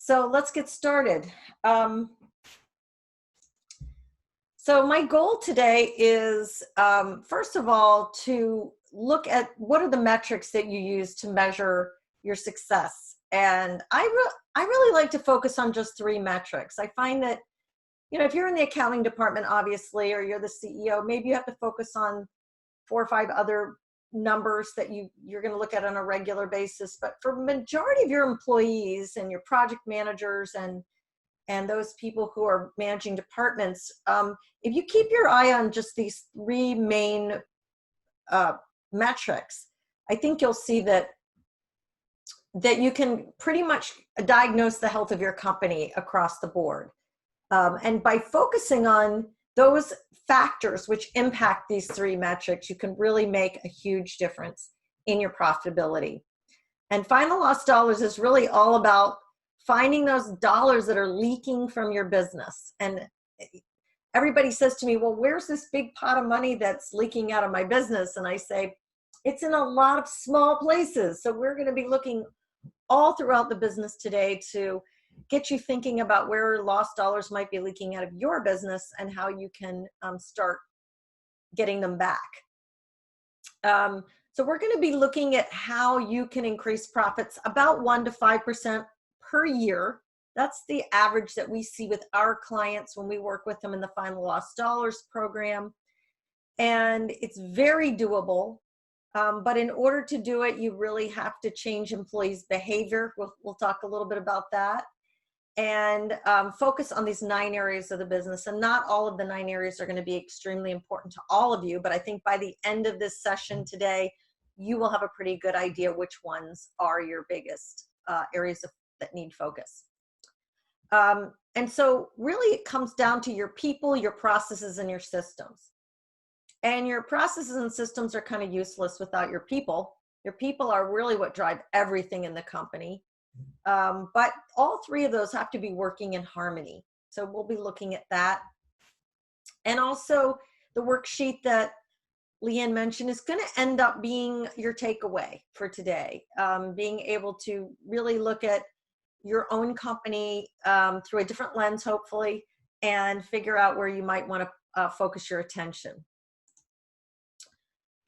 So let's get started. So my goal today is, first of all, to look at what are the metrics that you use to measure your success. And I really like to focus on just 3 metrics. I find that, if you're in the accounting department, obviously, or you're the CEO, maybe you have to focus on 4 or 5 other numbers that you're going to look at on a regular basis. But for majority of your employees and your project managers and those people who are managing departments, if you keep your eye on just these 3 main metrics, I think you'll see that you can pretty much diagnose the health of your company across the board. And by focusing on those factors which impact these 3 metrics, you can really make a huge difference in your profitability. And find the lost dollars is really all about finding those dollars that are leaking from your business. And everybody says to me, well, where's this big pot of money that's leaking out of my business? And I say, it's in a lot of small places. So we're going to be looking all throughout the business today to get you thinking about where lost dollars might be leaking out of your business and how you can start getting them back. So we're going to be looking at how you can increase profits about 1 to 5% per year. That's the average that we see with our clients when we work with them in the Find the Lost Dollars program. And it's very doable. But in order to do it, you really have to change employees' behavior. We'll talk a little bit about that. And focus on these 9 areas of the business. And not all of the 9 areas are going to be extremely important to all of you, but I think by the end of this session today, you will have a pretty good idea which ones are your biggest areas that need focus. And so really it comes down to your people, your processes, and your systems. And your processes and systems are kind of useless without your people. Your people are really what drive everything in the company. But all 3 of those have to be working in harmony. So we'll be looking at that. And also the worksheet that Leanne mentioned is going to end up being your takeaway for today. Being able to really look at your own company through a different lens, hopefully, and figure out where you might want to focus your attention.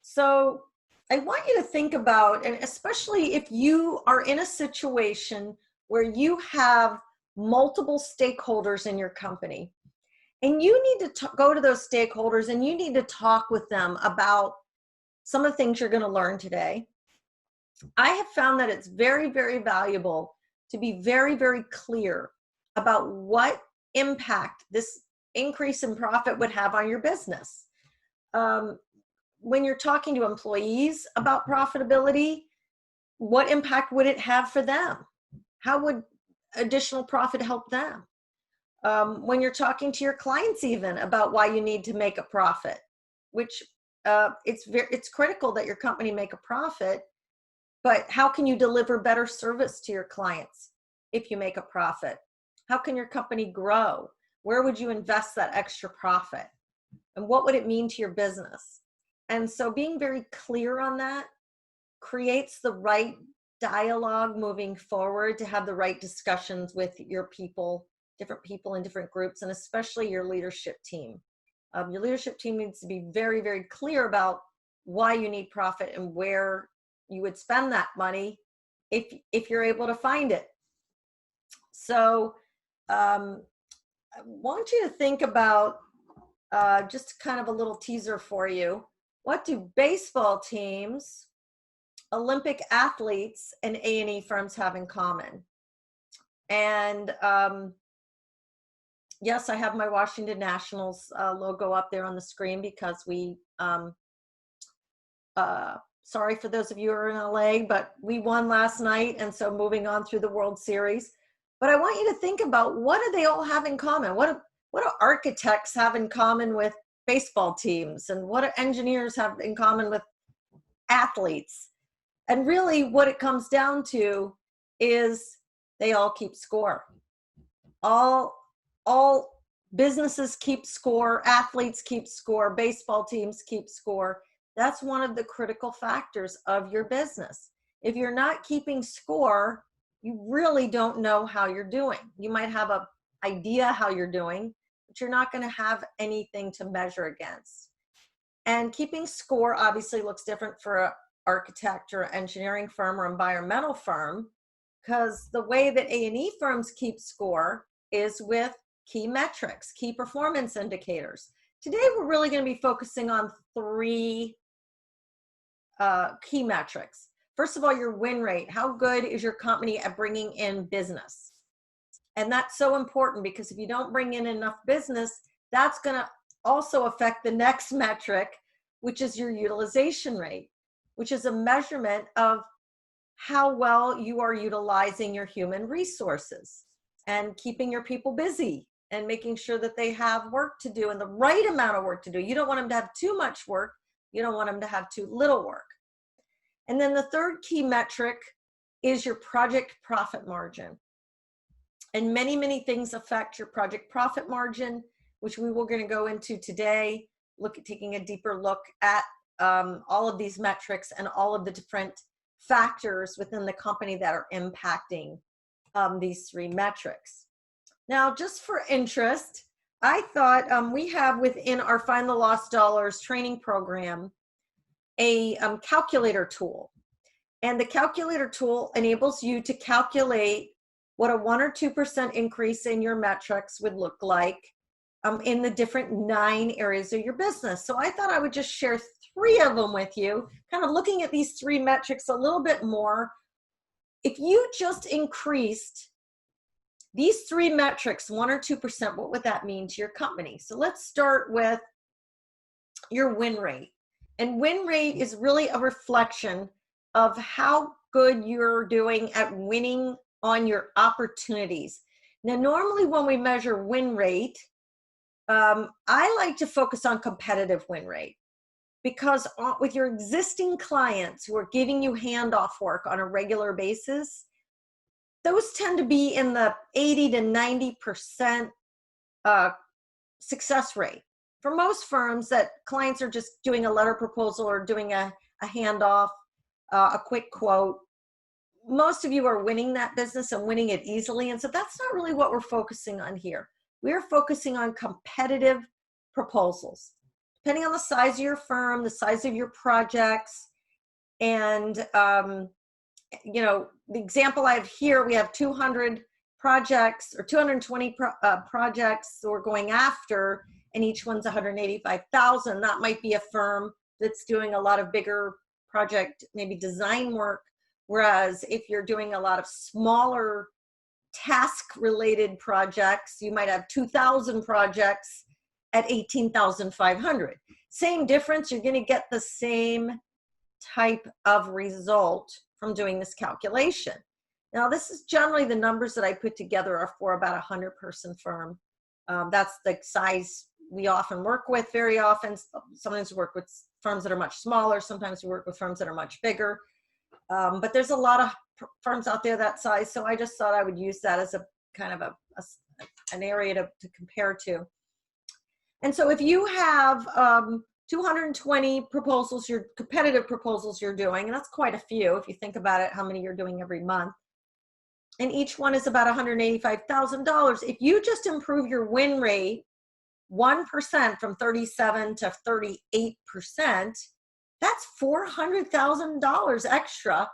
So I want you to think about, and especially if you are in a situation where you have multiple stakeholders in your company, and you need to go to those stakeholders and you need to talk with them about some of the things you're going to learn today. I have found that it's very, very valuable to be very, very clear about what impact this increase in profit would have on your business. When you're talking to employees about profitability, what impact would it have for them? How would additional profit help them? When you're talking to your clients even about why you need to make a profit, which it's critical that your company make a profit, but how can you deliver better service to your clients if you make a profit? How can your company grow? Where would you invest that extra profit? And what would it mean to your business? And so being very clear on that creates the right dialogue moving forward to have the right discussions with your people, different people in different groups, and especially your leadership team. Your leadership team needs to be very, very clear about why you need profit and where you would spend that money if you're able to find it. So I want you to think about just kind of a little teaser for you. What do baseball teams, Olympic athletes, and A&E firms have in common? And yes, I have my Washington Nationals logo up there on the screen because we, sorry for those of you who are in LA, but we won last night, and so moving on through the World Series. But I want you to think about, what do they all have in common? What do architects have in common with baseball teams? And what do engineers have in common with athletes? And really what it comes down to is they all keep score. All businesses keep score, athletes keep score, baseball teams keep score. That's one of the critical factors of your business. If you're not keeping score, you really don't know how you're doing. You might have an idea how you're doing, but you're not going to have anything to measure against. And keeping score obviously looks different for an architect or engineering firm or environmental firm, because the way that A&E firms keep score is with key metrics, key performance indicators. Today, we're really going to be focusing on three key metrics. First of all, your win rate. How good is your company at bringing in business? And that's so important, because if you don't bring in enough business, that's going to also affect the next metric, which is your utilization rate, which is a measurement of how well you are utilizing your human resources and keeping your people busy and making sure that they have work to do and the right amount of work to do. You don't want them to have too much work. You don't want them to have too little work. And then the third key metric is your project profit margin. And many, many things affect your project profit margin, which we were going to go into today, taking a deeper look at all of these metrics and all of the different factors within the company that are impacting these three metrics. Now, just for interest, I thought we have within our Find the Lost Dollars training program a calculator tool. And the calculator tool enables you to calculate what a 1 or 2% increase in your metrics would look like in the different 9 areas of your business. So I thought I would just share 3 of them with you, kind of looking at these 3 metrics a little bit more. If you just increased these 3 metrics 1 or 2%, what would that mean to your company? So let's start with your win rate. And win rate is really a reflection of how good you're doing at winning on your opportunities. Now, normally when we measure win rate, I like to focus on competitive win rate, because with your existing clients who are giving you handoff work on a regular basis, those tend to be in the 80 to 90% success rate. For most firms, that clients are just doing a letter proposal or doing a handoff, a quick quote. Most of you are winning that business and winning it easily. And so that's not really what we're focusing on here. We're focusing on competitive proposals. Depending on the size of your firm, the size of your projects, and you know, the example I have here, we have 200 projects or 220 projects we're going after, and each one's 185,000. That might be a firm that's doing a lot of bigger project, maybe design work. Whereas if you're doing a lot of smaller task-related projects, you might have 2,000 projects at 18,500. Same difference, you're going to get the same type of result from doing this calculation. Now, this is generally the numbers that I put together are for about a 100-person firm. That's the size we often work with. Very often, sometimes we work with firms that are much smaller. Sometimes we work with firms that are much bigger. But there's a lot of firms out there that size, so I just thought I would use that as a kind of an area to compare to. And so if you have 220 proposals, your competitive proposals you're doing, and that's quite a few if you think about it, how many you're doing every month, and each one is about $185,000. If you just improve your win rate 1% from 37 to 38%, that's $400,000 extra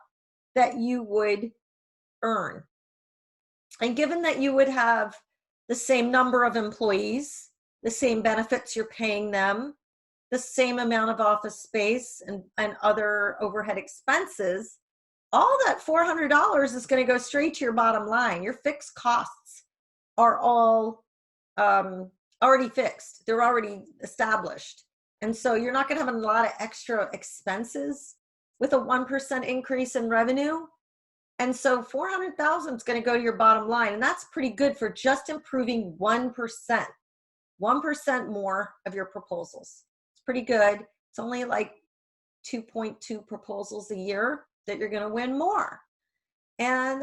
that you would earn. And given that you would have the same number of employees, the same benefits you're paying them, the same amount of office space and other overhead expenses, all that $400 is going to go straight to your bottom line. Your fixed costs are all already fixed. They're already established. And so you're not going to have a lot of extra expenses with a 1% increase in revenue. And so 400,000 is going to go to your bottom line. And that's pretty good for just improving 1%. 1% more of your proposals. It's pretty good. It's only like 2.2 proposals a year that you're going to win more. And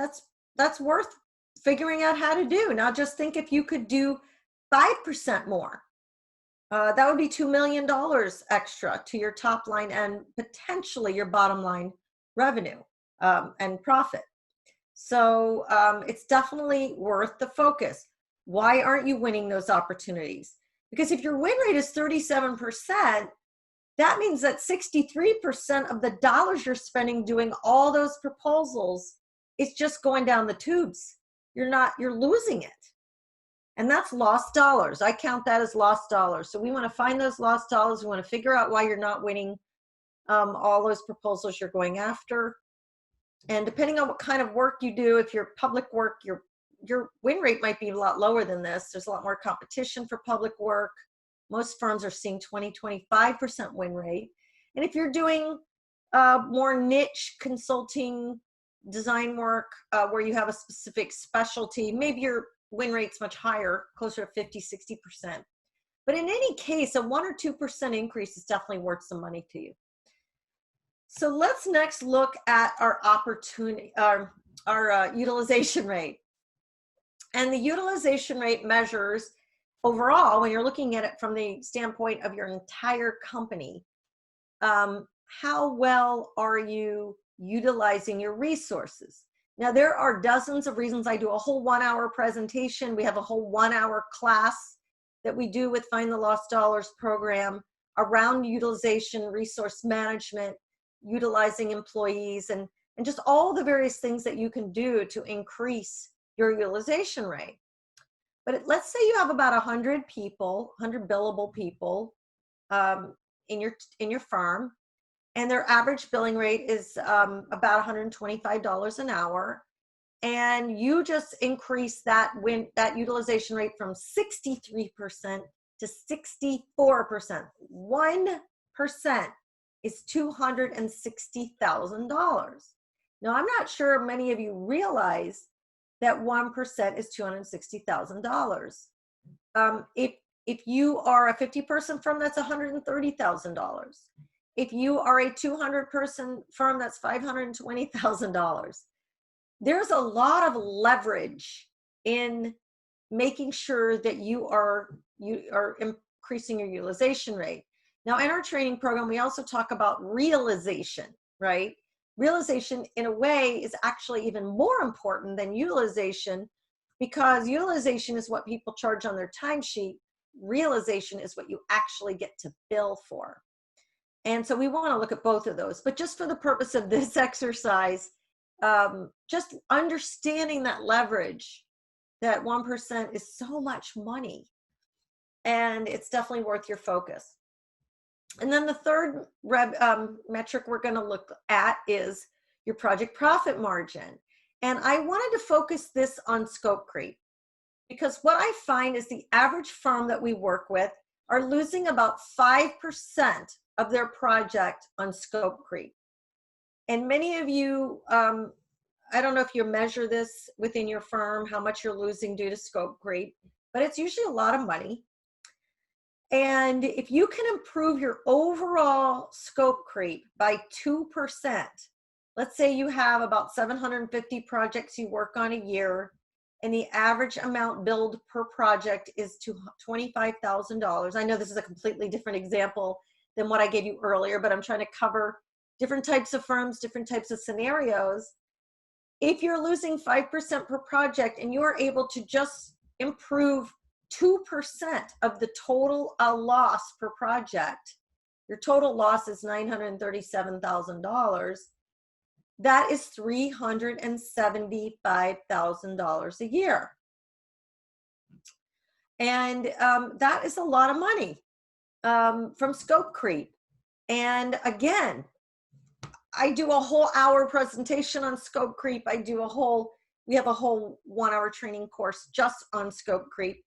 that's worth figuring out how to do. Now just think if you could do 5% more. That would be $2 million extra to your top line and potentially your bottom line revenue and profit. So it's definitely worth the focus. Why aren't you winning those opportunities? Because if your win rate is 37%, that means that 63% of the dollars you're spending doing all those proposals is just going down the tubes. You're losing it. And that's lost dollars. I count that as lost dollars. So we want to find those lost dollars. We want to figure out why you're not winning all those proposals you're going after. And depending on what kind of work you do, if you're public work, your win rate might be a lot lower than this. There's a lot more competition for public work. Most firms are seeing 20, 25% win rate. And if you're doing more niche consulting design work where you have a specific specialty, maybe your win rate's much higher, closer to 50, 60%. But in any case, a 1 or 2% increase is definitely worth some money to you. So let's next look at our opportunity, our utilization rate. And the utilization rate measures overall, when you're looking at it from the standpoint of your entire company, how well are you utilizing your resources? Now, there are dozens of reasons. I do a whole 1-hour presentation. We have a whole 1-hour class that we do with Find the Lost Dollars program around utilization, resource management, utilizing employees, and just all the various things that you can do to increase your utilization rate. But let's say you have about 100 people, 100 billable people in your firm, and their average billing rate is about $125 an hour, and you just increase that utilization rate from 63% to 64%. 1% is $260,000. Now, I'm not sure many of you realize that 1% is $260,000. If you are a 50-person firm, that's $130,000. If you are a 200-person firm, that's $520,000. There's a lot of leverage in making sure that you are increasing your utilization rate. Now, in our training program, we also talk about realization, right? Realization, in a way, is actually even more important than utilization, because utilization is what people charge on their timesheet. Realization is what you actually get to bill for. And so we want to look at both of those. But just for the purpose of this exercise, just understanding that leverage, that 1% is so much money, and it's definitely worth your focus. And then the third metric we're going to look at is your project profit margin. And I wanted to focus this on scope creep, because what I find is the average firm that we work with are losing about 5% of their project on scope creep. And many of you, I don't know if you measure this within your firm, how much you're losing due to scope creep, but it's usually a lot of money. And if you can improve your overall scope creep by 2%, let's say you have about 750 projects you work on a year, and the average amount billed per project is $25,000. I know this is a completely different example than what I gave you earlier, but I'm trying to cover different types of firms, different types of scenarios. If you're losing 5% per project and you're able to just improve 2% of the total loss per project, your total loss is $937,000. That is $375,000 a year. And that is a lot of money from scope creep. And again, I do a whole hour presentation on scope creep. We have a whole 1-hour training course just on scope creep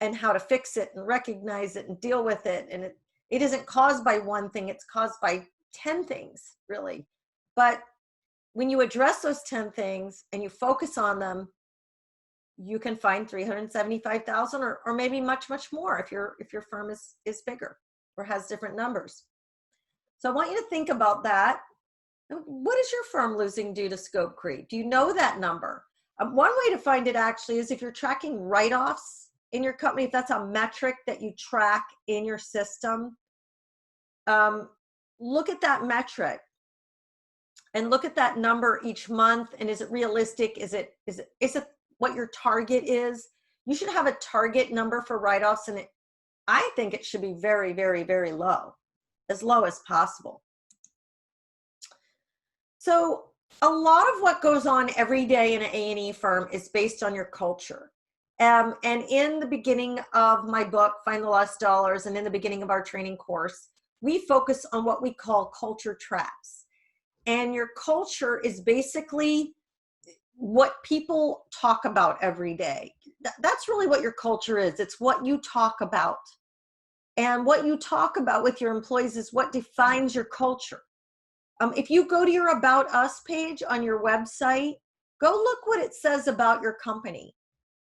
and how to fix it and recognize it and deal with it. And it isn't caused by one thing, it's caused by 10 things, really. But when you address those 10 things and you focus on them, you can find 375,000 or maybe much, much more if your firm is bigger or has different numbers. So I want you to think about that. What is your firm losing due to scope creep? Do you know that number? One way to find it actually is if you're tracking write-offs in your company, if that's a metric that you track in your system, look at that metric and look at that number each month. And is it realistic? Is it what your target is? You should have a target number for write-offs, and I think it should be very, very, very low as possible. So a lot of what goes on every day in an A&E firm is based on your culture. And in the beginning of my book, Find the Lost Dollars, and in the beginning of our training course, we focus on what we call culture traps. And your culture is basically what people talk about every day. That's really what your culture is. It's what you talk about. And what you talk about with your employees is what defines your culture. If you go to your About Us page on your website, go look what it says about your company.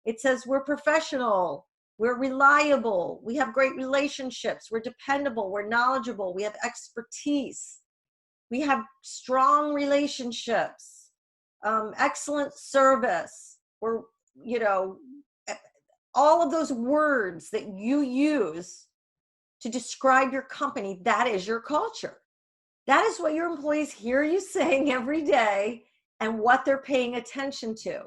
It says we're professional, we're reliable, we have great relationships, we're dependable, we're knowledgeable, we have expertise, we have strong relationships, excellent service, we're, all of those words that you use to describe your company, that is your culture. That is what your employees hear you saying every day and what they're paying attention to.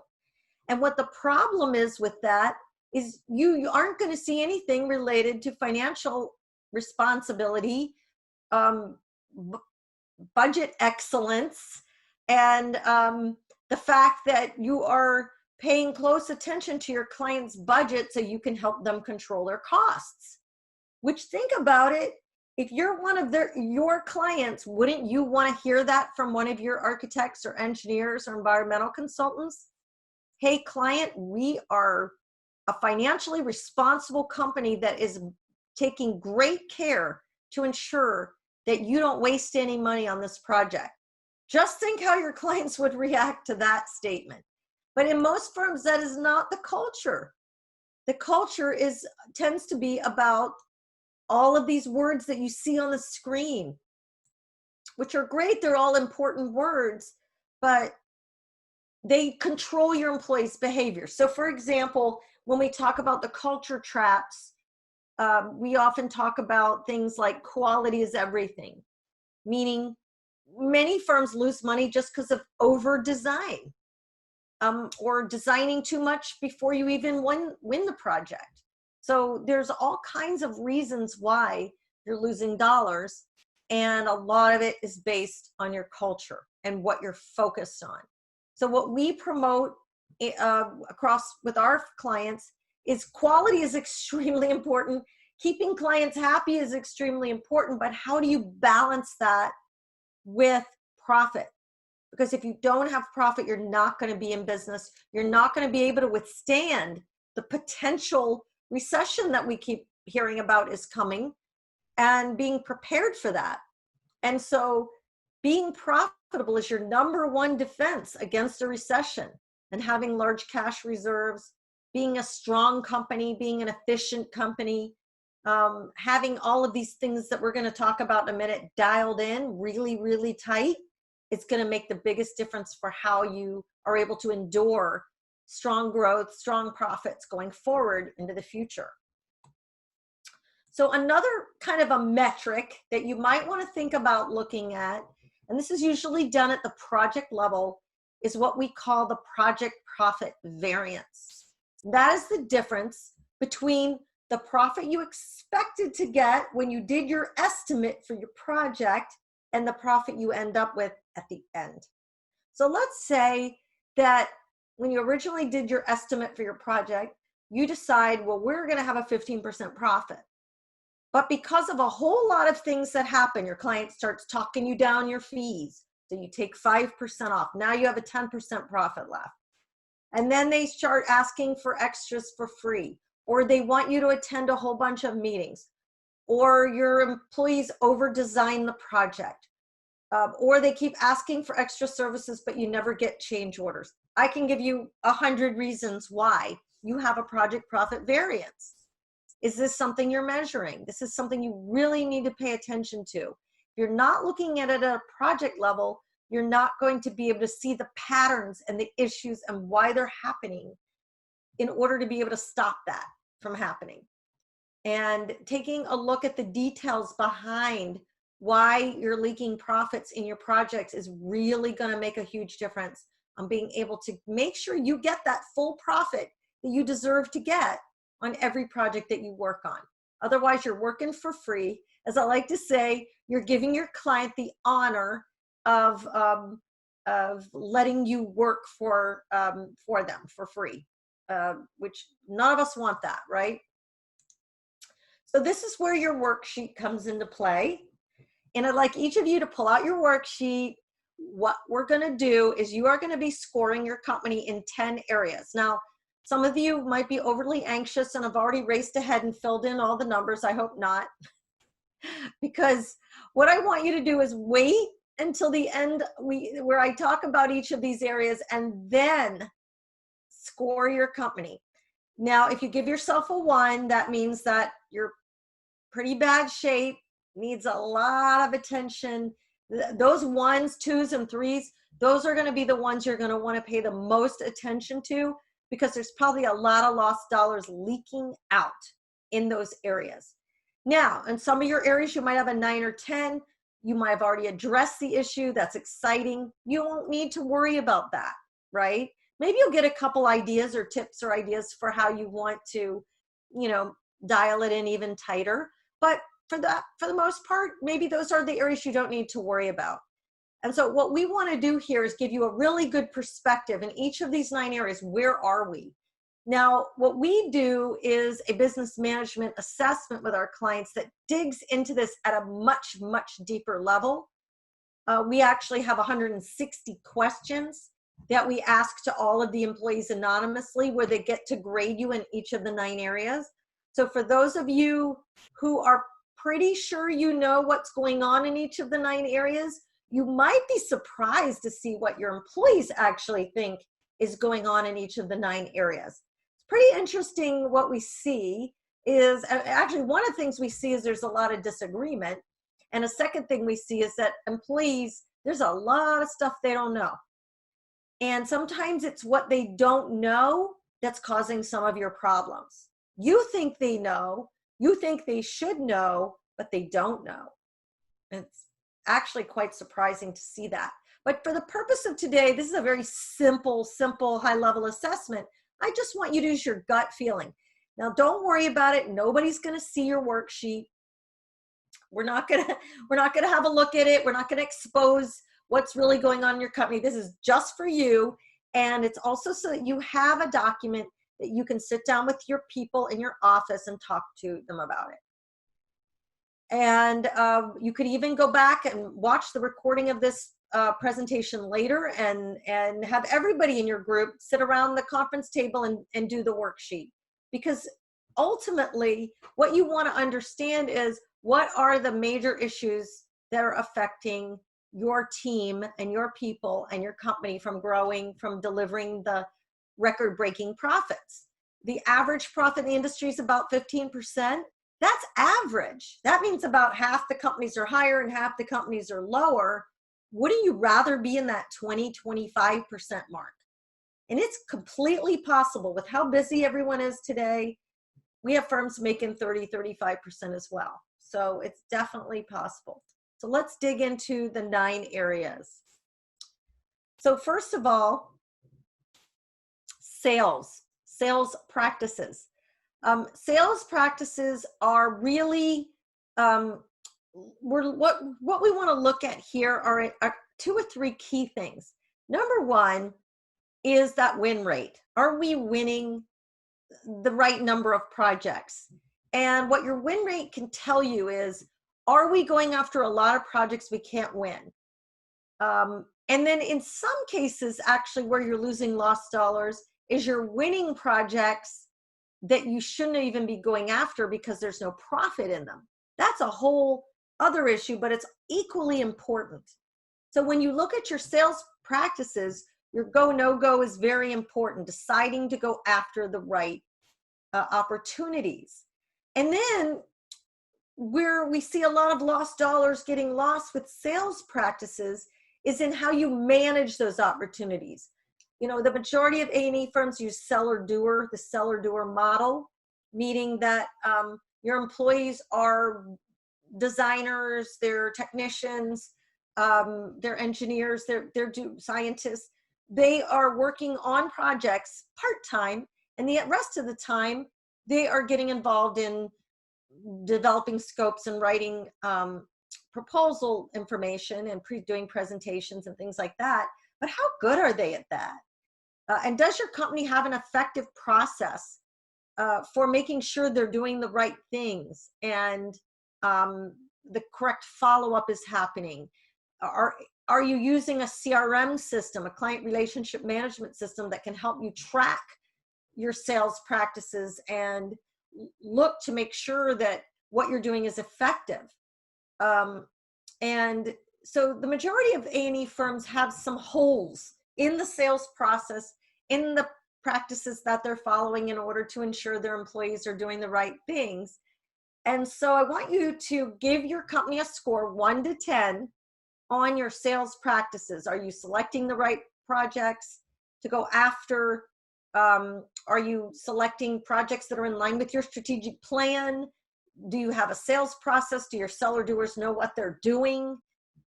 And what the problem is with that is you aren't going to see anything related to financial responsibility, budget excellence, and the fact that you are paying close attention to your client's budget so you can help them control their costs. Which, think about it, if you're one of your clients, wouldn't you want to hear that from one of your architects or engineers or environmental consultants? Hey, client, we are a financially responsible company that is taking great care to ensure that you don't waste any money on this project. Just think how your clients would react to that statement. But in most firms, that is not the culture. The culture tends to be about all of these words that you see on the screen, which are great. They're all important words, but they control your employees' behavior. So for example, when we talk about the culture traps, we often talk about things like quality is everything, meaning many firms lose money just because of over design, or designing too much before you even win the project. So there's all kinds of reasons why you're losing dollars, and a lot of it is based on your culture and what you're focused on. So what we promote across with our clients is quality is extremely important. Keeping clients happy is extremely important, but how do you balance that with profit? Because if you don't have profit, you're not going to be in business. You're not going to be able to withstand the potential recession that we keep hearing about is coming, and being prepared for that. And so being profitable is your number one defense against a recession, and having large cash reserves, being a strong company, being an efficient company, having all of these things that we're going to talk about in a minute dialed in really, really tight, it's going to make the biggest difference for how you are able to endure strong growth, strong profits going forward into the future. So another kind of a metric that you might want to think about looking at, and this is usually done at the project level, is what we call the project profit variance. That is the difference between the profit you expected to get when you did your estimate for your project and the profit you end up with at the end. So let's say that when you originally did your estimate for your project, you decide, well, we're going to have a 15% profit. But because of a whole lot of things that happen, your client starts talking you down your fees. So you take 5% off. Now you have a 10% profit left. And then they start asking for extras for free, or they want you to attend a whole bunch of meetings, or your employees over-design the project, or they keep asking for extra services, but you never get change orders. I can give you 100 reasons why you have a project profit variance. Is this something you're measuring? This is something you really need to pay attention to. If you're not looking at it at a project level, you're not going to be able to see the patterns and the issues and why they're happening in order to be able to stop that from happening. And taking a look at the details behind why you're leaking profits in your projects is really going to make a huge difference on being able to make sure you get that full profit that you deserve to get on every project that you work on. Otherwise, you're working for free. As I like to say, you're giving your client the honor of letting you work for them for free, which none of us want that, right? So this is where your worksheet comes into play. And I'd like each of you to pull out your worksheet. What we're going to do is you are going to be scoring your company in 10 areas. Now, some of you might be overly anxious and have already raced ahead and filled in all the numbers. I hope not. Because what I want you to do is wait until the end where I talk about each of these areas and then score your company. Now, if you give yourself a 1, that means that you're pretty bad shape, needs a lot of attention. Those 1s, 2s, and 3s, those are going to be the ones you're going to want to pay the most attention to, because there's probably a lot of lost dollars leaking out in those areas. Now, in some of your areas, you might have a 9 or 10. You might have already addressed the issue. That's exciting. You won't need to worry about that, right? Maybe you'll get a couple ideas or tips or ideas for how you want to, dial it in even tighter. But for the most part, maybe those are the areas you don't need to worry about. And so what we want to do here is give you a really good perspective in each of these 9 areas. Where are we? Now, what we do is a business management assessment with our clients that digs into this at a much, much deeper level. We actually have 160 questions that we ask to all of the employees anonymously, where they get to grade you in each of the 9 areas. So for those of you who are pretty sure you know what's going on in each of the 9 areas, you might be surprised to see what your employees actually think is going on in each of the 9 areas. It's pretty interesting. What we see is, actually one of the things we see is there's a lot of disagreement. And a second thing we see is that employees, there's a lot of stuff they don't know. And sometimes it's what they don't know that's causing some of your problems. You think they know, you think they should know, but they don't know. It's actually quite surprising to see that. But for the purpose of today, this is a very simple, high-level assessment. I just want you to use your gut feeling. Now, don't worry about it. Nobody's going to see your worksheet. We're not going to have a look at it. We're not going to expose what's really going on in your company. This is just for you. And it's also so that you have a document that you can sit down with your people in your office and talk to them about it. And you could even go back and watch the recording of this presentation later and have everybody in your group sit around the conference table and do the worksheet. Because ultimately, what you want to understand is, what are the major issues that are affecting your team and your people and your company from growing, from delivering the record-breaking profits? The average profit in the industry is about 15%. That's average. That means about half the companies are higher and half the companies are lower. Wouldn't you rather be in that 20-25% mark? And it's completely possible with how busy everyone is today. We have firms making 30-35% as well. So it's definitely possible. So let's dig into the 9 areas. So first of all, sales practices. Sales practices are really, what we want to look at here are 2 or 3 key things. Number 1 is that win rate. Are we winning the right number of projects? And what your win rate can tell you is, are we going after a lot of projects we can't win? And then in some cases, actually, where you're losing lost dollars is you're winning projects that you shouldn't even be going after because there's no profit in them. That's a whole other issue, but it's equally important. So when you look at your sales practices, your go, no-go is very important, deciding to go after the right opportunities. And then where we see a lot of lost dollars getting lost with sales practices is in how you manage those opportunities. The majority of A&E firms use seller-doer, the seller-doer model, meaning that your employees are designers, they're technicians, they're engineers, they're scientists. They are working on projects part-time, and the rest of the time they are getting involved in developing scopes and writing proposal information and doing presentations and things like that. But how good are they at that? And does your company have an effective process for making sure they're doing the right things and the correct follow-up is happening? Are you using a CRM system, a client relationship management system, that can help you track your sales practices and look to make sure that what you're doing is effective? And so the majority of A&E firms have some holes in the sales process, in the practices that they're following in order to ensure their employees are doing the right things. And so I want you to give your company a score 1 to 10 on your sales practices. Are you selecting the right projects to go after? Are you selecting projects that are in line with your strategic plan? Do you have a sales process? Do your seller doers know what they're doing?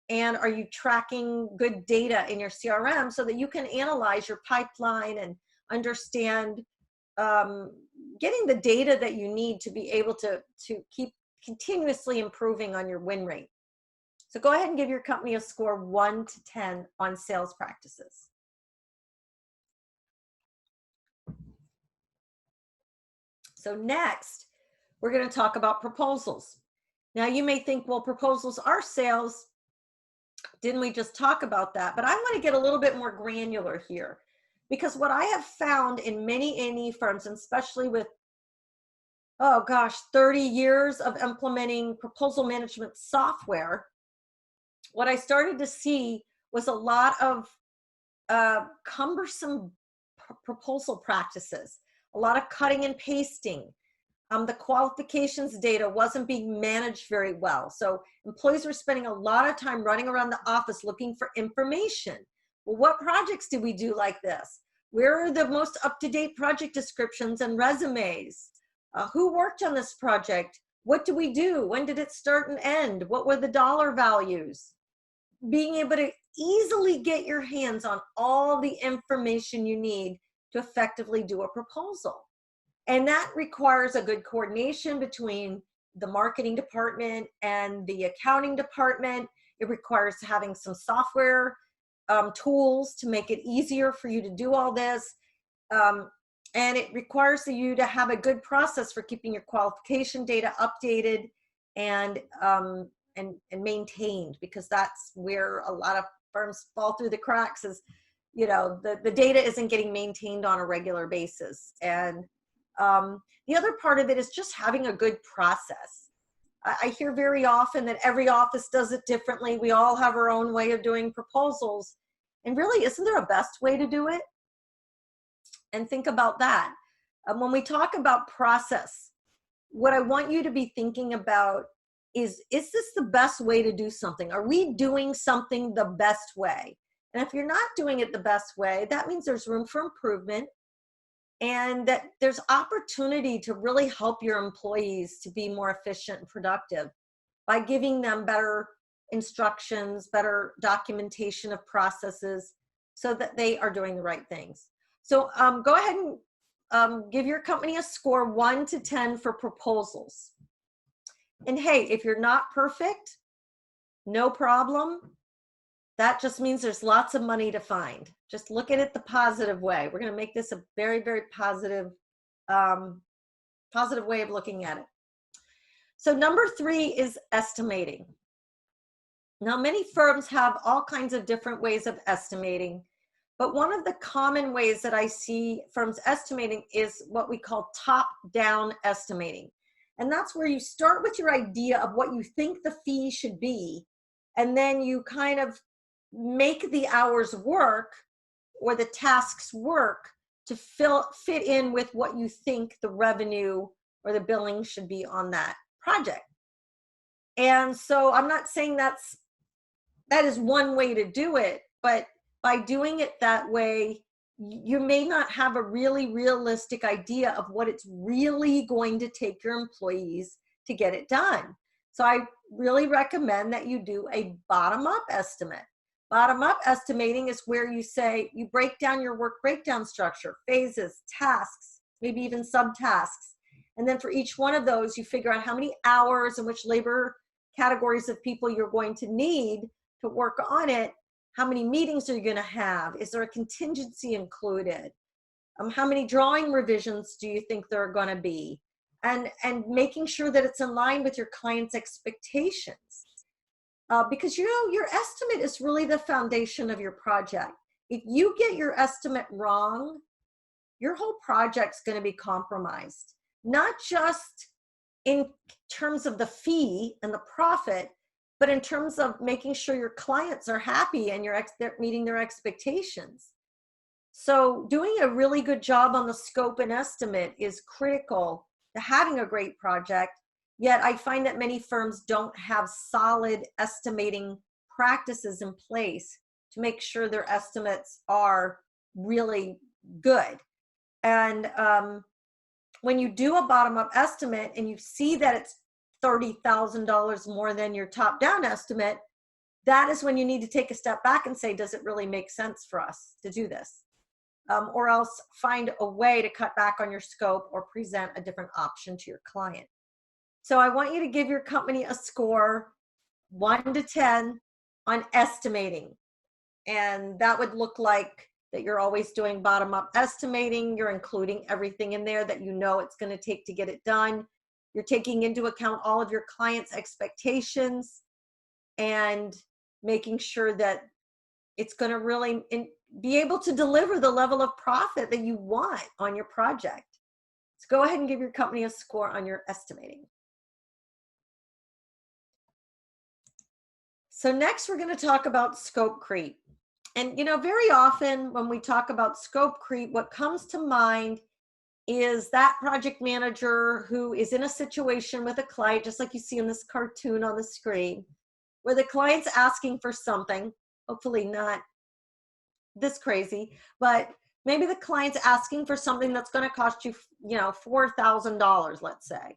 And are you tracking good data in your CRM so that you can analyze your pipeline and understand getting the data that you need to be able to keep continuously improving on your win rate? So go ahead and give your company a score 1 to 10 on sales practices. So next, we're going to talk about proposals. Now you may think, well, proposals are sales. Didn't we just talk about that? But I want to get a little bit more granular here, because what I have found in many A&E firms, and especially with, oh gosh, 30 years of implementing proposal management software, what I started to see was a lot of cumbersome proposal practices, a lot of cutting and pasting. The qualifications data wasn't being managed very well. So employees were spending a lot of time running around the office looking for information. Well, what projects did we do like this? Where are the most up-to-date project descriptions and resumes? Who worked on this project? What do we do? When did it start and end? What were the dollar values? Being able to easily get your hands on all the information you need to effectively do a proposal. And that requires a good coordination between the marketing department and the accounting department. It requires having some software tools to make it easier for you to do all this. And it requires you to have a good process for keeping your qualification data updated and maintained, because that's where a lot of firms fall through the cracks, is, you know, the data isn't getting maintained on a regular basis. And the other part of it is just having a good process. I hear very often that every office does it differently. We all have our own way of doing proposals. And really, isn't there a best way to do it? And think about that. When we talk about process, what I want you to be thinking about is this the best way to do something? Are we doing something the best way? And if you're not doing it the best way, that means there's room for improvement, and that there's opportunity to really help your employees to be more efficient and productive by giving them better instructions, better documentation of processes, so that they are doing the right things. So go ahead and give your company a score 1 to 10 for proposals. And hey, if you're not perfect, no problem. That just means there's lots of money to find. Just look at it the positive way. We're going to make this a very, very positive, positive way of looking at it. So number 3 is estimating. Now, many firms have all kinds of different ways of estimating, but one of the common ways that I see firms estimating is what we call top-down estimating. And that's where you start with your idea of what you think the fee should be, and then you kind of make the hours work or the tasks work to fit in with what you think the revenue or the billing should be on that project. And so I'm not saying that is one way to do it, but by doing it that way, you may not have a really realistic idea of what it's really going to take your employees to get it done. So I really recommend that you do a bottom-up estimate. Bottom-up estimating is where you say, you break down your work breakdown structure, phases, tasks, maybe even subtasks. And then for each one of those, you figure out how many hours and which labor categories of people you're going to need to work on it. How many meetings are you going to have? Is there a contingency included? How many drawing revisions do you think there are going to be? And making sure that it's in line with your client's expectations. Because your estimate is really the foundation of your project. If you get your estimate wrong, your whole project's going to be compromised. Not just in terms of the fee and the profit, but in terms of making sure your clients are happy and they're meeting their expectations. So doing a really good job on the scope and estimate is critical to having a great project. Yet I find that many firms don't have solid estimating practices in place to make sure their estimates are really good. And when you do a bottom-up estimate and you see that it's $30,000 more than your top-down estimate, that is when you need to take a step back and say, does it really make sense for us to do this? Or else find a way to cut back on your scope or present a different option to your client. So I want you to give your company a score 1 to 10 on estimating. And that would look like that you're always doing bottom-up estimating. You're including everything in there that you know it's going to take to get it done. You're taking into account all of your clients' expectations and making sure that it's going to really be able to deliver the level of profit that you want on your project. So go ahead and give your company a score on your estimating. So next we're going to talk about scope creep. And very often when we talk about scope creep, what comes to mind is that project manager who is in a situation with a client, just like you see in this cartoon on the screen, where the client's asking for something, hopefully not this crazy, but maybe the client's asking for something that's going to cost you, $4,000, let's say.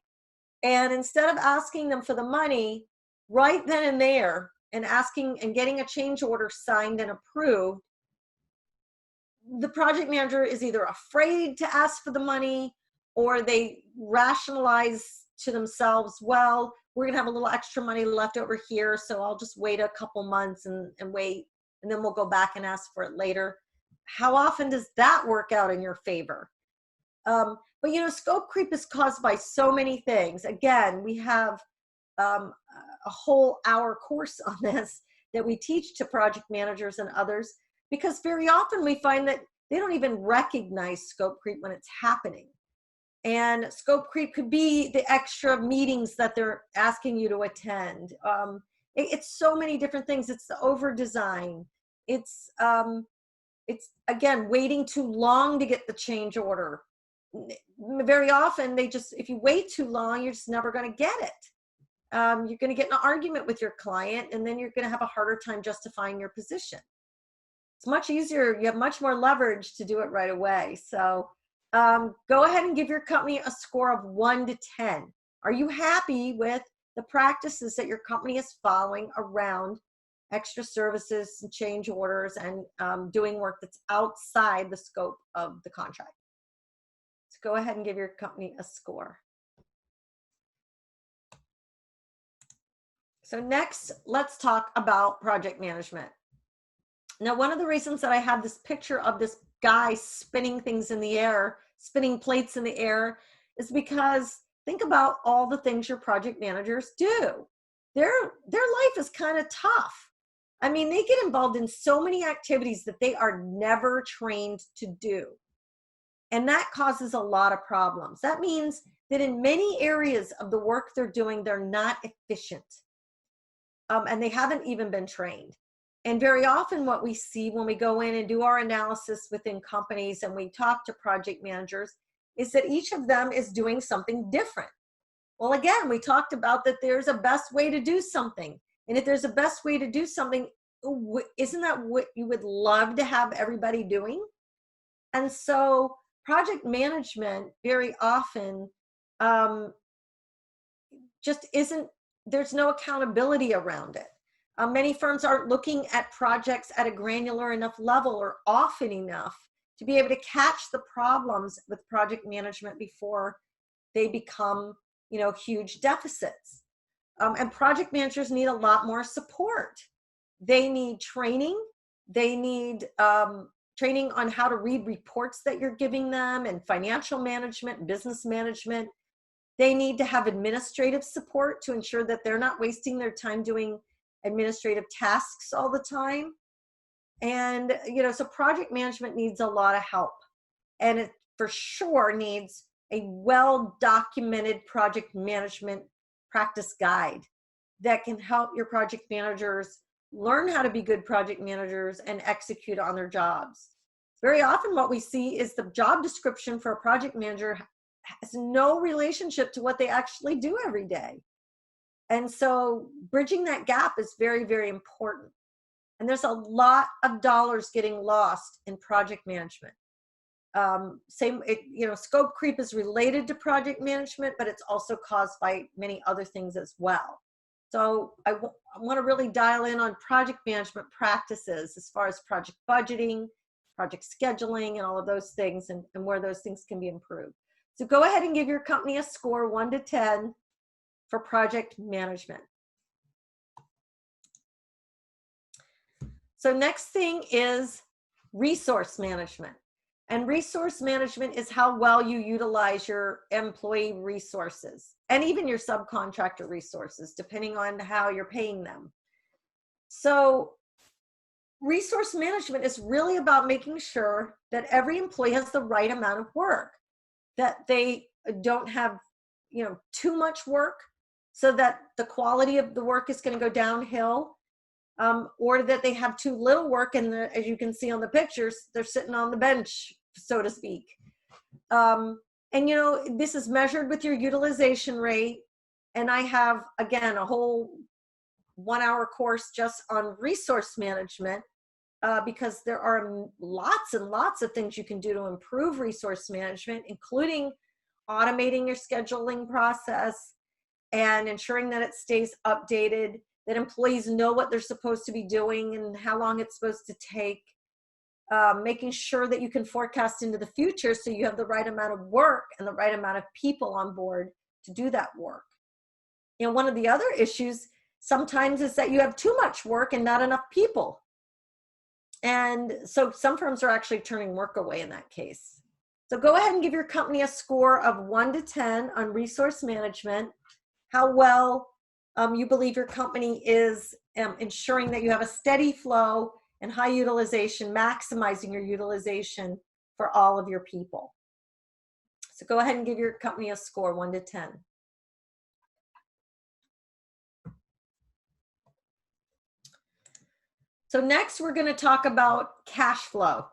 And instead of asking them for the money right then and there and asking and getting a change order signed and approved, the project manager is either afraid to ask for the money or they rationalize to themselves, well, we're going to have a little extra money left over here, so I'll just wait a couple months and wait, and then we'll go back and ask for it later. How often does that work out in your favor? But scope creep is caused by so many things. Again, we have a whole hour course on this that we teach to project managers and others, because very often we find that they don't even recognize scope creep when it's happening. And scope creep could be the extra meetings that they're asking you to attend. It's so many different things. It's the over design. It's again, waiting too long to get the change order. Very often if you wait too long, you're just never going to get it. You're going to get in an argument with your client, and then you're going to have a harder time justifying your position. It's much easier. You have much more leverage to do it right away. So go ahead and give your company a score of 1 to 10. Are you happy with the practices that your company is following around extra services and change orders and doing work that's outside the scope of the contract? So go ahead and give your company a score. So next, let's talk about project management. Now, one of the reasons that I have this picture of this guy spinning things in the air, spinning plates in the air, is because think about all the things your project managers do. Their life is kind of tough. I mean, they get involved in so many activities that they are never trained to do. And that causes a lot of problems. That means that in many areas of the work they're doing, they're not efficient. And they haven't even been trained. And very often what we see when we go in and do our analysis within companies and we talk to project managers is that each of them is doing something different. Well, again, we talked about that there's a best way to do something. And if there's a best way to do something, isn't that what you would love to have everybody doing? And so project management very often just isn't there's no accountability around it. Many firms aren't looking at projects at a granular enough level or often enough to be able to catch the problems with project management before they become, huge deficits. And project managers need a lot more support. They need training. They need training on how to read reports that you're giving them, and financial management, business management. They need to have administrative support to ensure that they're not wasting their time doing administrative tasks all the time. And, so project management needs a lot of help. And it for sure needs a well-documented project management practice guide that can help your project managers learn how to be good project managers and execute on their jobs. Very often what we see is the job description for a project manager has no relationship to what they actually do every day. And so bridging that gap is very, very important. And there's a lot of dollars getting lost in project management. Scope creep is related to project management, but it's also caused by many other things as well. So I want to really dial in on project management practices as far as project budgeting, project scheduling, and all of those things, and where those things can be improved. So go ahead and give your company a score 1 to 10 for project management. So next thing is resource management. And resource management is how well you utilize your employee resources and even your subcontractor resources, depending on how you're paying them. So resource management is really about making sure that every employee has the right amount of work, that they don't have, too much work so that the quality of the work is going to go downhill, or that they have too little work and as you can see on the pictures, they're sitting on the bench, so to speak. And this is measured with your utilization rate. And I have, again, a whole 1-hour course just on resource management, because there are lots and lots of things you can do to improve resource management, including automating your scheduling process and ensuring that it stays updated, that employees know what they're supposed to be doing and how long it's supposed to take, making sure that you can forecast into the future so you have the right amount of work and the right amount of people on board to do that work. And one of the other issues sometimes is that you have too much work and not enough people. And so some firms are actually turning work away in that case. So go ahead and give your company a score of 1 to 10 on resource management, how well you believe your company is ensuring that you have a steady flow and high utilization, maximizing your utilization for all of your people. So go ahead and give your company a score 1 to 10. So next we're going to talk about cash flow.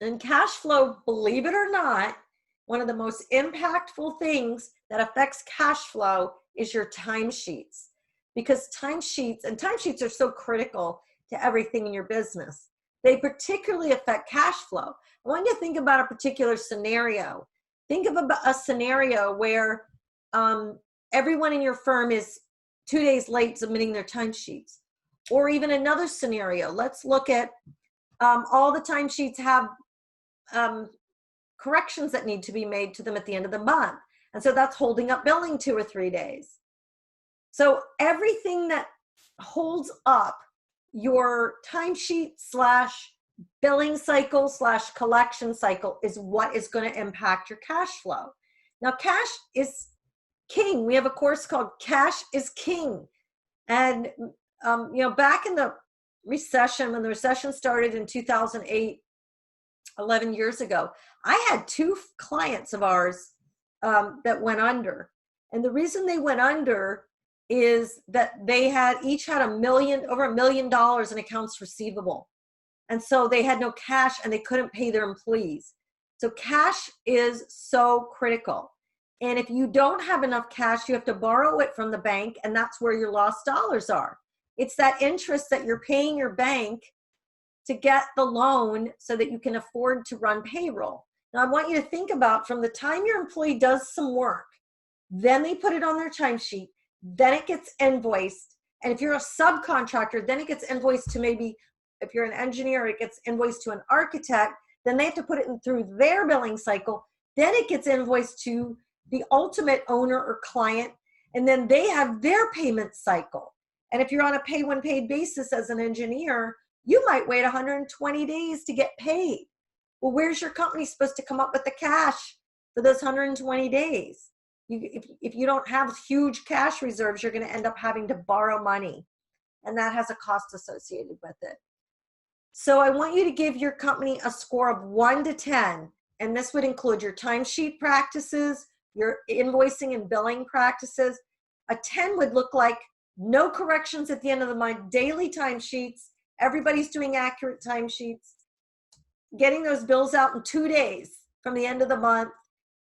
And cash flow, believe it or not, one of the most impactful things that affects cash flow is your timesheets, because timesheets are so critical to everything in your business. They particularly affect cash flow. I want you to think about a particular scenario. Think of a scenario where everyone in your firm is 2 days late submitting their timesheets. Or even another scenario. Let's look at all the timesheets have corrections that need to be made to them at the end of the month. And so that's holding up billing 2 or 3 days. So everything that holds up your timesheet / billing cycle / collection cycle is what is going to impact your cash flow. Now, cash is king. We have a course called Cash is King. And, back in the recession, when the recession started in 2008, 11 years ago, I had 2 clients of ours that went under. And the reason they went under is that they each had over $1 million in accounts receivable. And so they had no cash and they couldn't pay their employees. So cash is so critical. And if you don't have enough cash, you have to borrow it from the bank, and that's where your lost dollars are. It's that interest that you're paying your bank to get the loan so that you can afford to run payroll. Now, I want you to think about from the time your employee does some work, then they put it on their timesheet, then it gets invoiced. And if you're a subcontractor, then it gets invoiced to maybe, if you're an engineer, it gets invoiced to an architect. Then they have to put it in through their billing cycle. Then it gets invoiced to the ultimate owner or client. And then they have their payment cycle. And if you're on a pay when paid basis as an engineer, you might wait 120 days to get paid. Well, where's your company supposed to come up with the cash for those 120 days? If you don't have huge cash reserves, you're going to end up having to borrow money. And that has a cost associated with it. So I want you to give your company a score of 1 to 10. And this would include your timesheet practices, your invoicing and billing practices. A 10 would look like no corrections at the end of the month, daily timesheets, everybody's doing accurate timesheets, getting those bills out in 2 days from the end of the month,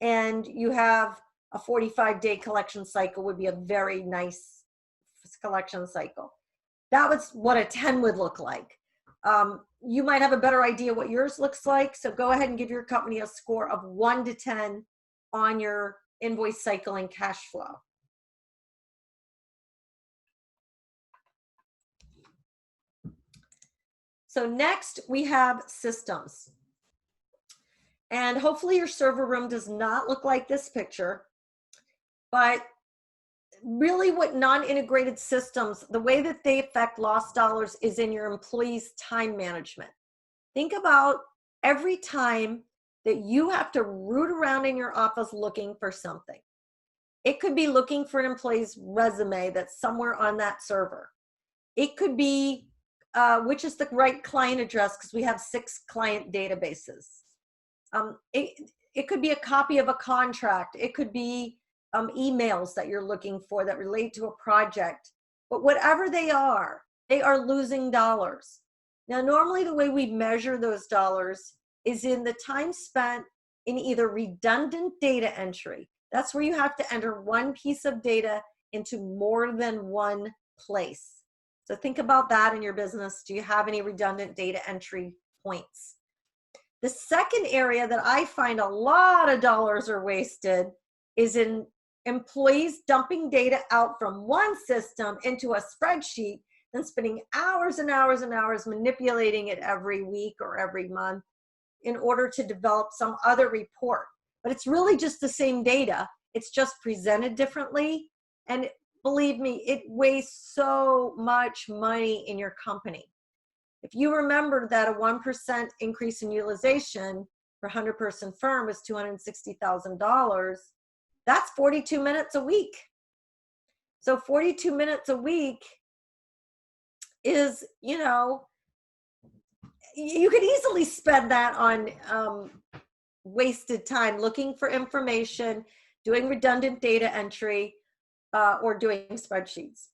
and you have a 45-day collection cycle would be a very nice collection cycle. That was what a 10 would look like. You might have a better idea what yours looks like, so go ahead and give your company a score of 1 to 10 on your invoice cycle and cash flow. So next we have systems. And hopefully your server room does not look like this picture, but really what non-integrated systems, the way that they affect lost dollars is in your employees' time management. Think about every time that you have to root around in your office looking for something. It could be looking for an employee's resume that's somewhere on that server. It could be which is the right client address, because we have 6 client databases. It could be a copy of a contract. It could be emails that you're looking for that relate to a project. But whatever they are losing dollars. Now, normally the way we measure those dollars is in the time spent in either redundant data entry. That's where you have to enter one piece of data into more than one place. So think about that in your business. Do you have any redundant data entry points? The second area that I find a lot of dollars are wasted is in employees dumping data out from one system into a spreadsheet, then spending hours and hours and hours manipulating it every week or every month in order to develop some other report. But it's really just the same data. It's just presented differently. And believe me, it wastes so much money in your company. If you remember that a 1% increase in utilization for a 100-person firm is $260,000, that's 42 minutes a week. So 42 minutes a week is, you know, you could easily spend that on wasted time looking for information, doing redundant data entry, or doing spreadsheets.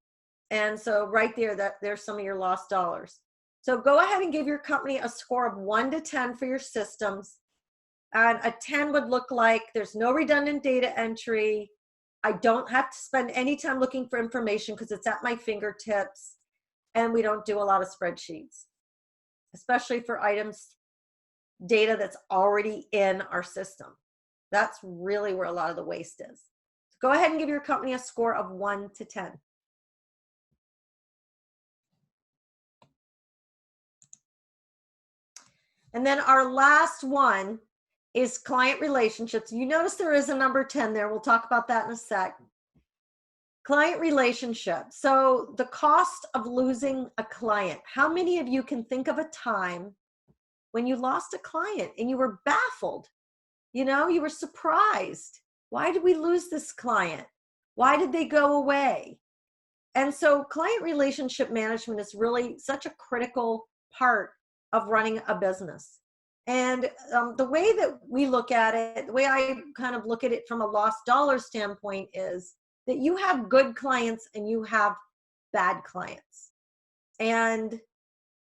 And so right there, there's some of your lost dollars. So go ahead and give your company a score of 1 to 10 for your systems. And a 10 would look like there's no redundant data entry. I don't have to spend any time looking for information because it's at my fingertips. And we don't do a lot of spreadsheets, especially for items, data that's already in our system. That's really where a lot of the waste is. So go ahead and give your company a score of 1 to 10. And then our last one is client relationships. You notice there is a number 10 there. We'll talk about that in a sec. Client relationship. So the cost of losing a client. How many of you can think of a time when you lost a client and you were baffled? You know, you were surprised. Why did we lose this client? Why did they go away? And so client relationship management is really such a critical part of running a business. And the way that we look at it, the way I kind of look at it from a lost dollar standpoint is that you have good clients and you have bad clients. And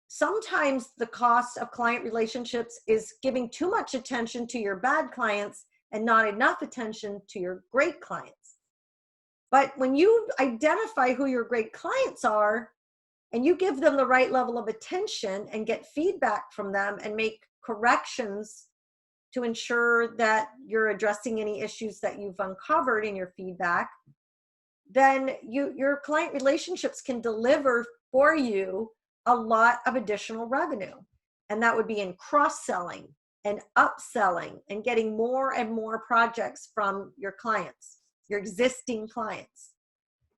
sometimes the cost of client relationships is giving too much attention to your bad clients and not enough attention to your great clients. But when you identify who your great clients are and you give them the right level of attention and get feedback from them and make corrections to ensure that you're addressing any issues that you've uncovered in your feedback, then your client relationships can deliver for you a lot of additional revenue. And that would be in cross-selling and upselling and getting more and more projects from your clients, your existing clients.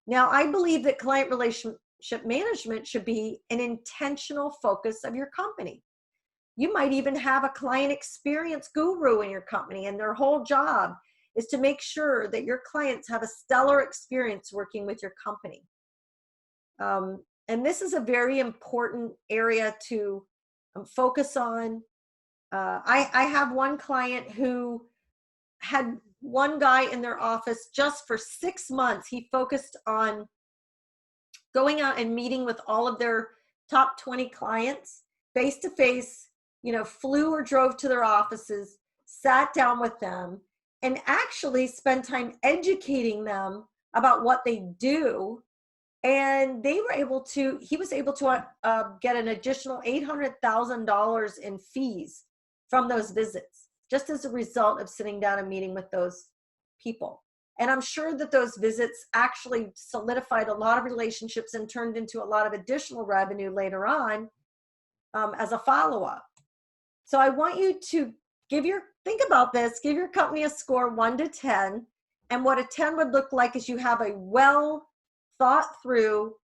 Now, I believe that client relationship management should be an intentional focus of your company. You might even have a client experience guru in your company, and their whole job is to make sure that your clients have a stellar experience working with your company. And this is a very important area to focus on. I have one client who had one guy in their office just for 6 months. He focused on going out and meeting with all of their top 20 clients face to face, flew or drove to their offices, sat down with them, and actually spend time educating them about what they do. And he was able to get an additional $800,000 in fees from those visits, just as a result of sitting down and meeting with those people. And I'm sure that those visits actually solidified a lot of relationships and turned into a lot of additional revenue later on as a follow-up. So I want you to think about this, give your company a score 1 to 10. And what a 10 would look like is you have a well thought through,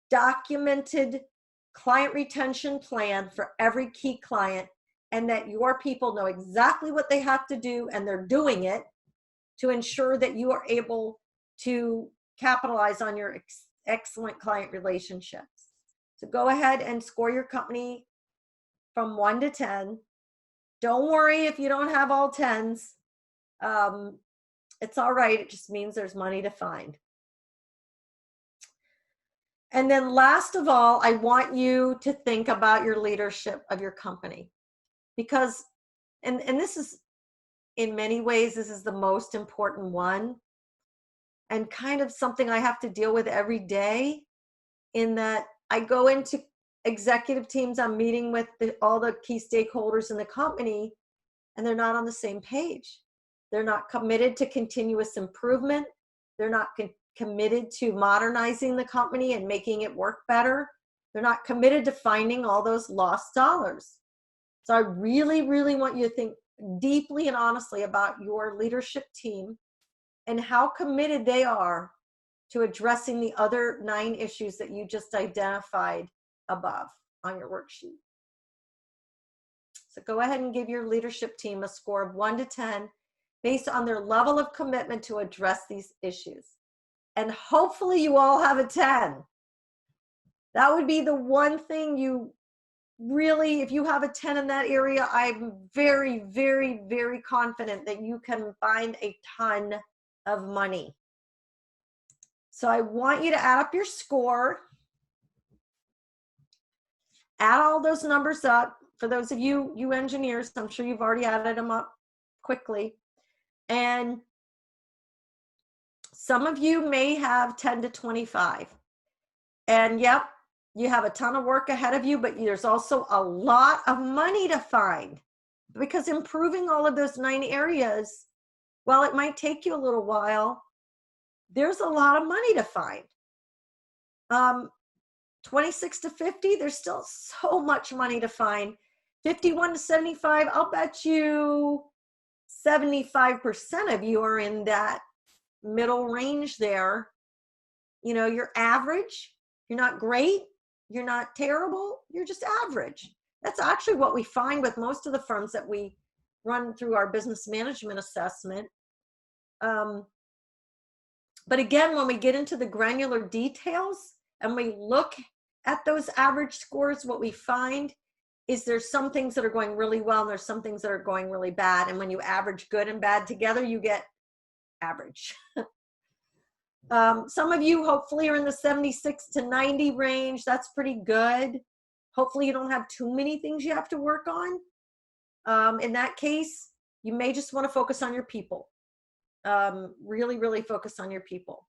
documented client retention plan for every key client, and that your people know exactly what they have to do and they're doing it to ensure that you are able to capitalize on your excellent client relationships. So go ahead and score your company from 1 to 10. Don't worry if you don't have all 10s. It's all right. It just means there's money to find. And then last of all, I want you to think about your leadership of your company, because, and this is, in many ways, this is the most important one, and kind of something I have to deal with every day, in that I go into executive teams, I'm meeting with all the key stakeholders in the company, and they're not on the same page. They're not committed to continuous improvement. They're not committed to modernizing the company and making it work better. They're not committed to finding all those lost dollars. So I really, really want you to think deeply and honestly about your leadership team and how committed they are to addressing the other 9 issues that you just identified above on your worksheet. So go ahead and give your leadership team a score of 1 to 10 based on their level of commitment to address these issues. And hopefully you all have a 10. That would be the one thing you really, if you have a 10 in that area, I'm very, very, very confident that you can find a ton of money. So I want you to add up your score. Add all those numbers up. For those of you engineers, I'm sure you've already added them up quickly. And some of you may have 10 to 25. And yep, you have a ton of work ahead of you, but there's also a lot of money to find, because improving all of those 9 areas, while it might take you a little while, there's a lot of money to find. 26 to 50, there's still so much money to find. 51 to 75, I'll bet you 75% of you are in that middle range there. You're average, you're not great, you're not terrible, you're just average. That's actually what we find with most of the firms that we run through our business management assessment. But again, when we get into the granular details and we look at those average scores, what we find is there's some things that are going really well and there's some things that are going really bad. And when you average good and bad together, you get average. Some of you hopefully are in the 76 to 90 range. That's pretty good. Hopefully you don't have too many things you have to work on. In that case, you may just want to focus on your people. Really, really focus on your people.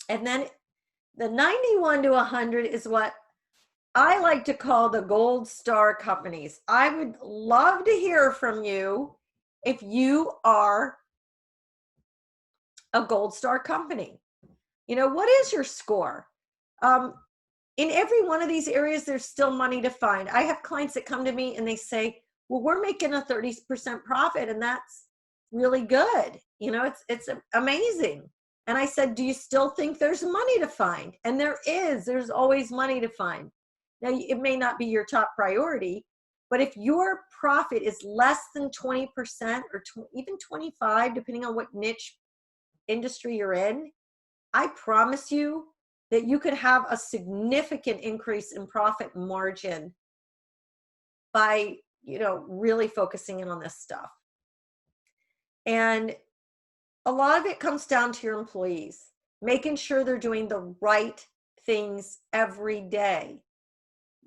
And then the 91 to 100 is what I like to call the gold star companies. I would love to hear from you if you are a gold star company. You know, what is your score? In every one of these areas, there's still money to find. I have clients that come to me and they say, well, we're making a 30% profit and that's really good. You know, it's amazing. And I said, do you still think there's money to find? And there's always money to find. Now, it may not be your top priority, but if your profit is less than 20% or even 25, depending on what niche industry you're in, I promise you that you could have a significant increase in profit margin by, you know, really focusing in on this stuff. And a lot of it comes down to your employees, making sure they're doing the right things every day.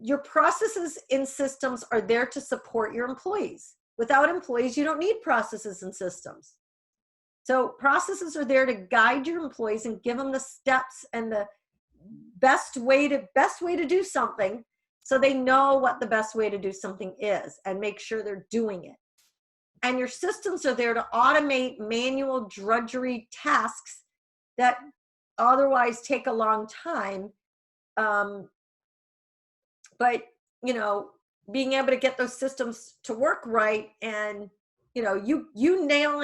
Your processes and systems are there to support your employees. Without employees, you don't need processes and systems. So processes are there to guide your employees and give them the steps and the best way to do something, so they know what the best way to do something is and make sure they're doing it. And your systems are there to automate manual drudgery tasks that otherwise take a long time. But, you know, being able to get those systems to work right, and, you know, you nail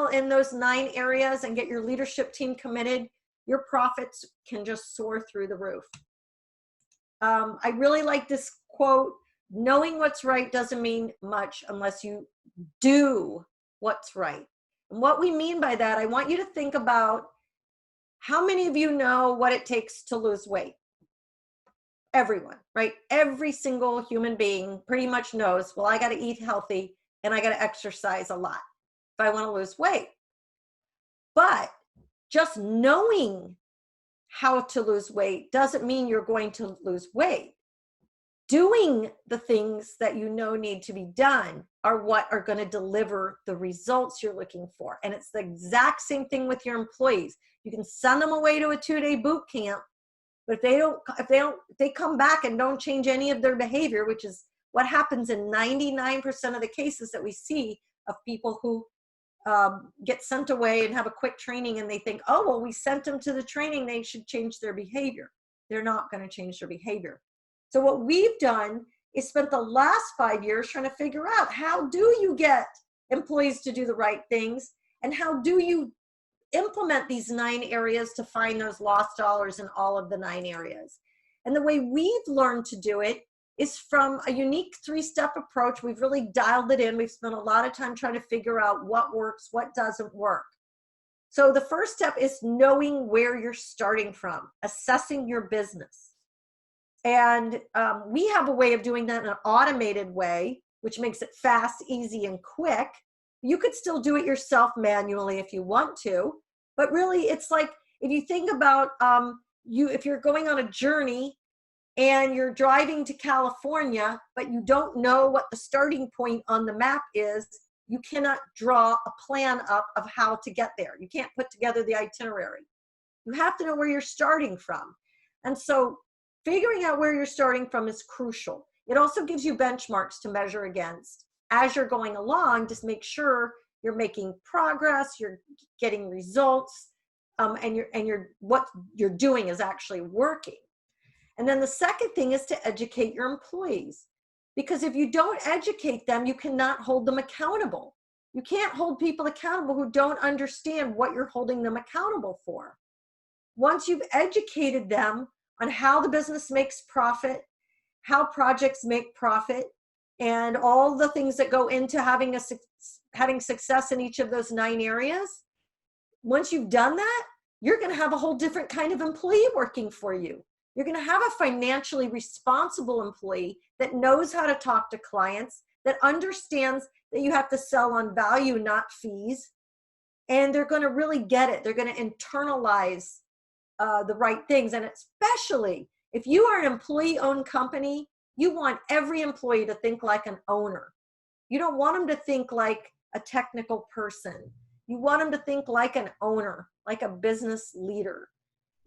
in those 9 areas and get your leadership team committed, your profits can just soar through the roof. I really like this quote: knowing what's right doesn't mean much unless you do what's right. And what we mean by that, I want you to think about how many of you know what it takes to lose weight. Everyone, right? Every single human being pretty much knows, well, I got to eat healthy and I got to exercise a lot if I want to lose weight. But just knowing how to lose weight doesn't mean you're going to lose weight. Doing the things that you know need to be done are what are going to deliver the results you're looking for. And it's the exact same thing with your employees. You can send them away to a 2-day boot camp, but if they come back and don't change any of their behavior, which is what happens in 99% of the cases that we see of people who get sent away and have a quick training, and they think, oh, well, we sent them to the training, they should change their behavior. They're not going to change their behavior. So what we've done is spent the last 5 years trying to figure out, how do you get employees to do the right things, and how do you implement these 9 areas to find those lost dollars in all of the 9 areas. And the way we've learned to do it is from a unique 3-step approach. We've really dialed it in. We've spent a lot of time trying to figure out what works, what doesn't work. So the first step is knowing where you're starting from, assessing your business. And we have a way of doing that in an automated way, which makes it fast, easy, and quick. You could still do it yourself manually if you want to, but really it's like, if you think about if you're going on a journey and you're driving to California, but you don't know what the starting point on the map is, you cannot draw a plan up of how to get there. You can't put together the itinerary. You have to know where you're starting from. And so figuring out where you're starting from is crucial. It also gives you benchmarks to measure against as you're going along. Just make sure you're making progress, you're getting results, and what you're doing is actually working. And then the second thing is to educate your employees, because if you don't educate them, you cannot hold them accountable. You can't hold people accountable who don't understand what you're holding them accountable for. Once you've educated them on how the business makes profit, how projects make profit, and all the things that go into having success in each of those 9 areas, once you've done that, you're going to have a whole different kind of employee working for you. You're going to have a financially responsible employee that knows how to talk to clients, that understands that you have to sell on value, not fees. And they're going to really get it. They're going to internalize the right things. And especially if you are an employee-owned company, you want every employee to think like an owner. You don't want them to think like a technical person. You want them to think like an owner, like a business leader.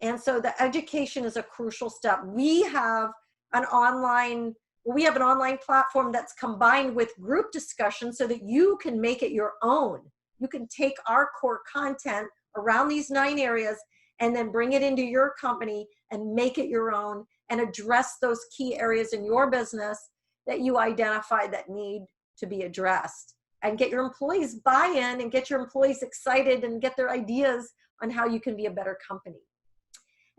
And so the education is a crucial step. We have an online platform that's combined with group discussion so that you can make it your own. You can take our core content around these 9 areas, and then bring it into your company and make it your own and address those key areas in your business that you identify that need to be addressed, and get your employees buy-in and get your employees excited and get their ideas on how you can be a better company.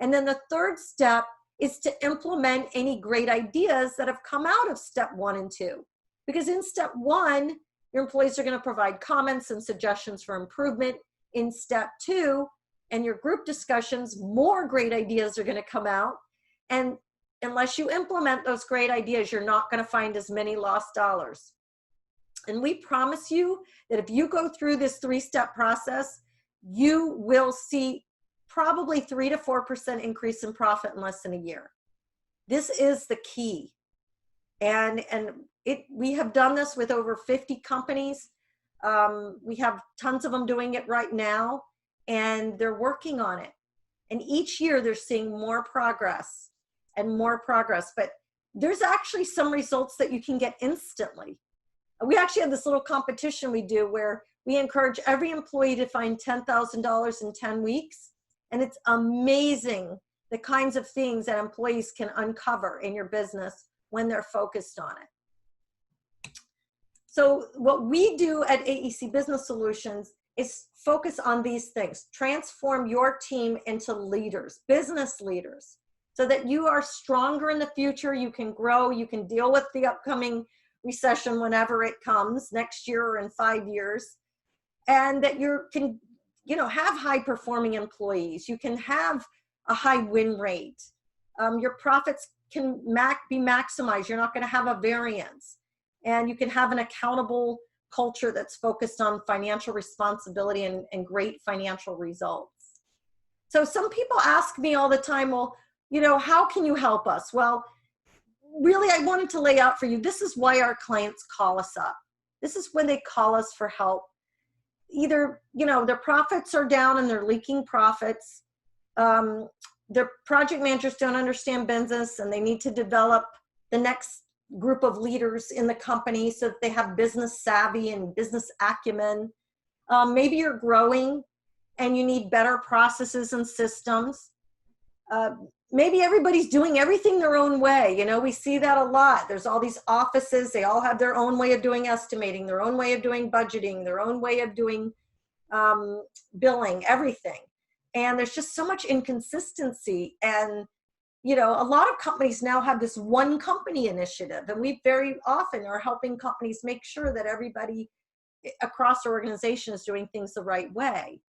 And then the third step is to implement any great ideas that have come out of step 1 and 2. Because in step 1, your employees are going to provide comments and suggestions for improvement. In step 2, and your group discussions, more great ideas are going to come out. And unless you implement those great ideas, you're not going to find as many lost dollars. And we promise you that if you go through this 3-step process, you will see probably 3 to 4% increase in profit in less than a year. This is the key. And we have done this with over 50 companies. We have tons of them doing it right now, and they're working on it. And each year they're seeing more progress and more progress. But there's actually some results that you can get instantly. We actually have this little competition we do where we encourage every employee to find $10,000 in 10 weeks. And it's amazing the kinds of things that employees can uncover in your business when they're focused on it. So what we do at AEC Business Solutions is focus on these things. Transform your team into leaders, business leaders, so that you are stronger in the future. You can grow, you can deal with the upcoming recession whenever it comes, next year or in 5 years, and that you can have high performing employees. You can have a high win rate. Your profits can be maximized. You're not going to have a variance. And you can have an accountable culture that's focused on financial responsibility and great financial results. So some people ask me all the time, well, how can you help us? Well, really, I wanted to lay out for you, this is why our clients call us up. This is when they call us for help. Either, their profits are down and they're leaking profits. Their project managers don't understand business and they need to develop the next group of leaders in the company so that they have business savvy and business acumen. Maybe you're growing and you need better processes and systems. Maybe everybody's doing everything their own way. We see that a lot. There's all these offices. They all have their own way of doing estimating, their own way of doing budgeting, their own way of doing billing, everything. And there's just so much inconsistency. And, a lot of companies now have this one company initiative. And we very often are helping companies make sure that everybody across the organization is doing things the right way.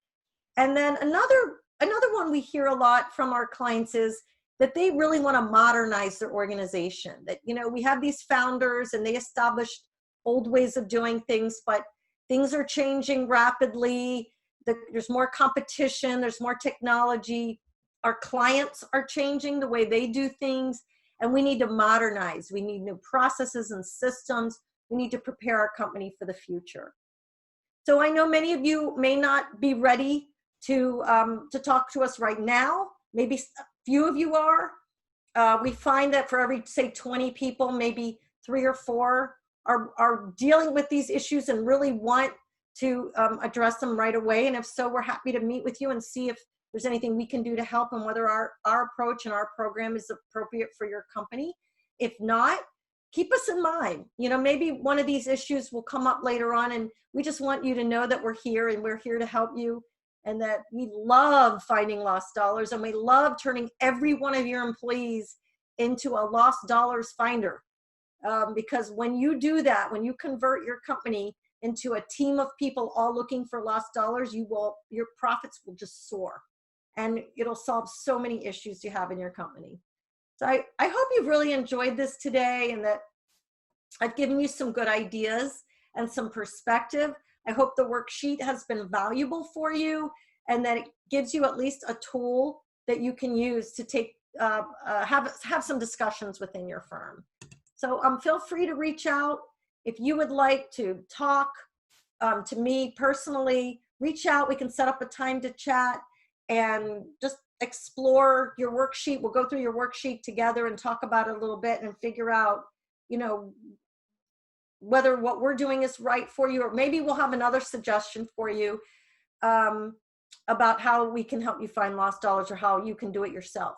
And then another one we hear a lot from our clients is that they really want to modernize their organization. That, we have these founders and they established old ways of doing things, but things are changing rapidly. There's more competition, there's more technology. Our clients are changing the way they do things, and we need to modernize. We need new processes and systems. We need to prepare our company for the future. So I know many of you may not be ready to talk to us right now. Maybe a few of you are. We find that for every, say, 20 people, maybe 3 or 4 are dealing with these issues and really want to address them right away. And if so, we're happy to meet with you and see if there's anything we can do to help and whether our approach and our program is appropriate for your company. If not, keep us in mind. Maybe one of these issues will come up later on, and we just want you to know that we're here and we're here to help you, and that we love finding lost dollars, and we love turning every one of your employees into a lost dollars finder. Because when you do that, when you convert your company into a team of people all looking for lost dollars, your profits will just soar, and it'll solve so many issues you have in your company. So I hope you've really enjoyed this today, and that I've given you some good ideas and some perspective. I hope the worksheet has been valuable for you, and that it gives you at least a tool that you can use to have some discussions within your firm. So feel free to reach out. If you would like to talk to me personally, reach out. We can set up a time to chat and just explore your worksheet. We'll go through your worksheet together and talk about it a little bit and figure out, whether what we're doing is right for you, or maybe we'll have another suggestion for you. about how we can help you find lost dollars or how you can do it yourself.